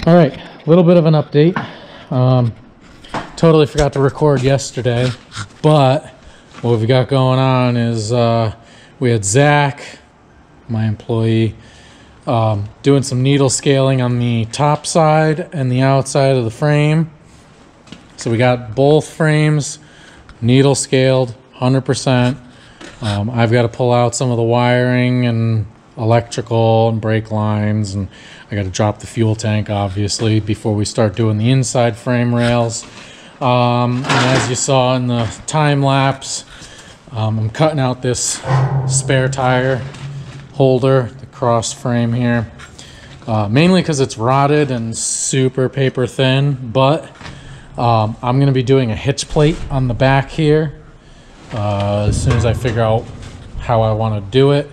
All right, a little bit of an update. Totally forgot to record yesterday, but what we've got going on is we had Zach, my employee, doing some needle scaling on the top side and the outside of the frame. So we got both frames needle scaled 100%. I've got to pull out some of the wiring and electrical and brake lines, and I got to drop the fuel tank obviously before we start doing the inside frame rails. And as you saw in the time lapse, I'm cutting out this spare tire holder, the cross frame here, mainly because it's rotted and super paper thin, but I'm going to be doing a hitch plate on the back here as soon as I figure out how I want to do it.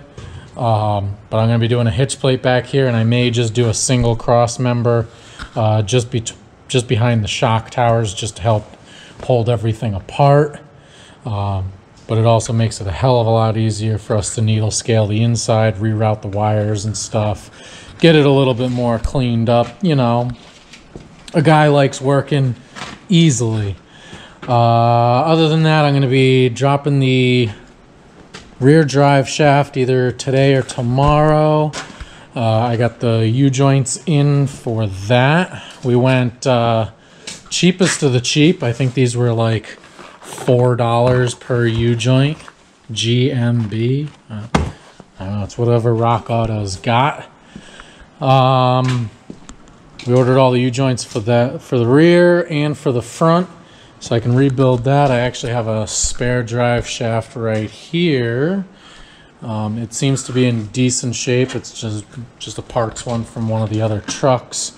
But I'm going to be doing a hitch plate back here, and I may just do a single cross member just behind the shock towers, just to help hold everything apart. But it also makes it a hell of a lot easier for us to needle scale the inside, reroute the wires and stuff, get it a little bit more cleaned up. You know, a guy likes working easily. Other than that, I'm going to be dropping the rear drive shaft either today or tomorrow. I got the U-joints in for that. We went cheapest of the cheap. I think these were like $4 per U-joint. GMB. I don't know, it's whatever Rock Auto's got. We ordered all the U-joints for the rear and for the front, so I can rebuild that. I actually have a spare drive shaft right here. It seems to be in decent shape. It's just a parts one from one of the other trucks.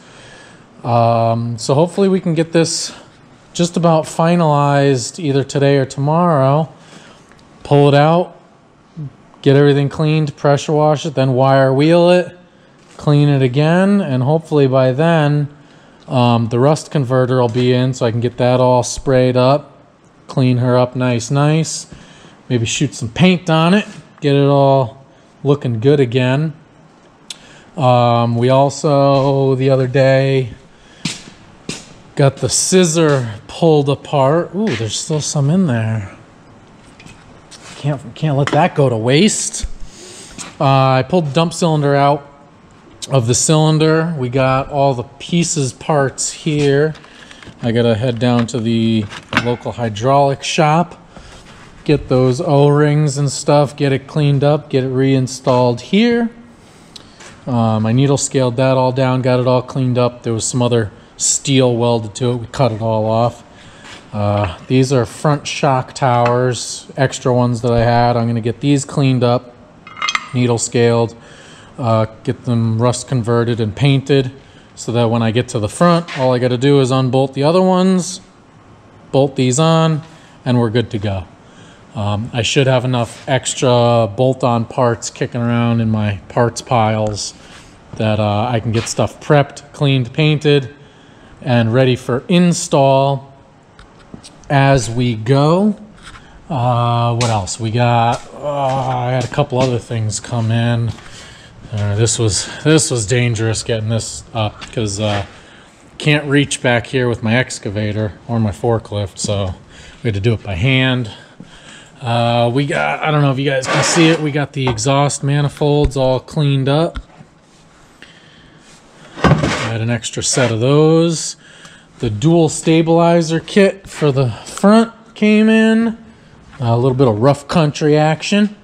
So hopefully we can get this just about finalized either today or tomorrow. Pull it out, get everything cleaned, pressure wash it, then wire wheel it, clean it again, and hopefully by then the rust converter will be in, so I can get that all sprayed up, clean her up nice, maybe shoot some paint on it, get it all looking good again. We also, the other day, got the scissor pulled apart. Ooh, there's still some in there. Can't let that go to waste. I pulled the dump cylinder out of the cylinder. We got all the pieces parts here. I gotta head down to the local hydraulic shop, get those O-rings and stuff, get it cleaned up, get it reinstalled here. I needle scaled that all down, got it all cleaned up. There was some other steel welded to it. We cut it all off. These are front shock towers, extra ones that I had. I'm gonna get these cleaned up, needle scaled, get them rust converted and painted, so that when I get to the front, all I got to do is unbolt the other ones, bolt these on, and we're good to go. I should have enough extra bolt-on parts kicking around in my parts piles that I can get stuff prepped, cleaned, painted, and ready for install as we go. What else we got? I had a couple other things come in. This was dangerous getting this up, because can't reach back here with my excavator or my forklift, so we had to do it by hand. We got, I don't know if you guys can see it, we got the exhaust manifolds all cleaned up. I had an extra set of those. The dual stabilizer kit for the front came in. A little bit of rough country action.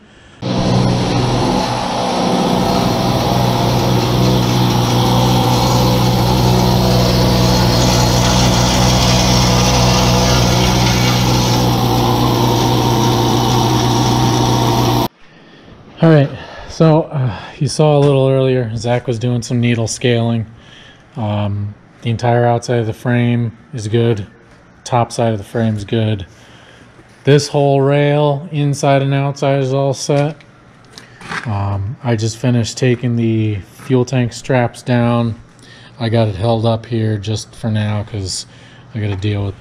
All right, so you saw a little earlier, Zach was doing some needle scaling. The entire outside of the frame is good. Top side of the frame is good. This whole rail, inside and outside, is all set. I just finished taking the fuel tank straps down. I got it held up here just for now because I got to deal with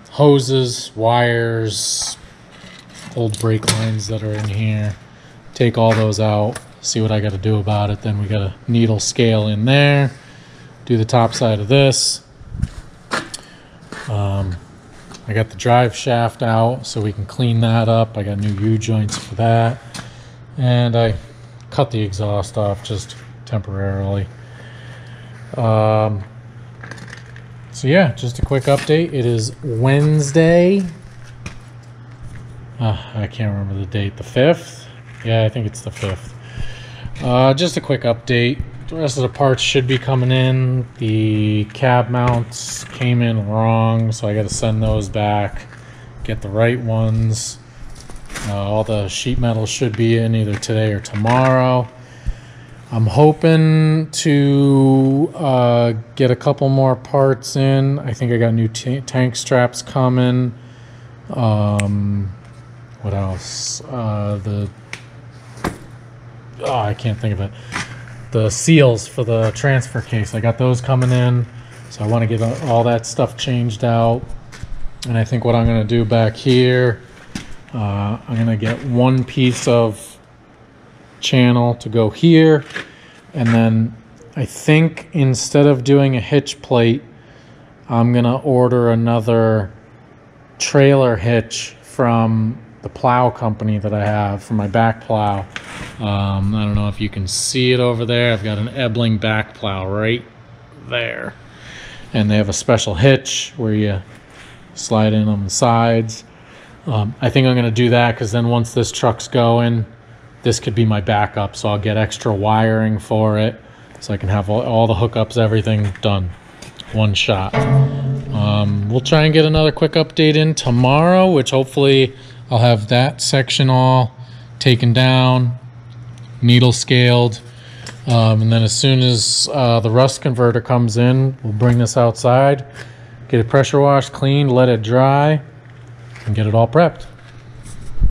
hoses, wires, old brake lines that are in here. Take all those out, see what I got to do about it. Then we got a needle scale in there, do the top side of this. I got the drive shaft out so we can clean that up. I got new U-joints for that. And I cut the exhaust off just temporarily. So yeah, just a quick update. It is Wednesday. I can't remember the date. The 5th? Yeah, I think it's the 5th. Just a quick update. The rest of the parts should be coming in. The cab mounts came in wrong, so I got to send those back, get the right ones. All the sheet metal should be in either today or tomorrow. I'm hoping to get a couple more parts in. I think I got new tank straps coming. What else? I can't think of it. The seals for the transfer case, I got those coming in, so I want to get all that stuff changed out. And I think what I'm going to do back here, I'm going to get one piece of channel to go here, and then I think instead of doing a hitch plate, I'm going to order another trailer hitch from the plow company that I have for my back plow. I don't know if you can see it over there. I've got an Ebling back plow right there. And they have a special hitch where you slide in on the sides. I think I'm going to do that because then once this truck's going, this could be my backup. So I'll get extra wiring for it so I can have all the hookups, everything done. One shot. We'll try and get another quick update in tomorrow, which hopefully I'll have that section all taken down, needle scaled, and then as soon as the rust converter comes in, we'll bring this outside, get it pressure washed, cleaned, let it dry, and get it all prepped.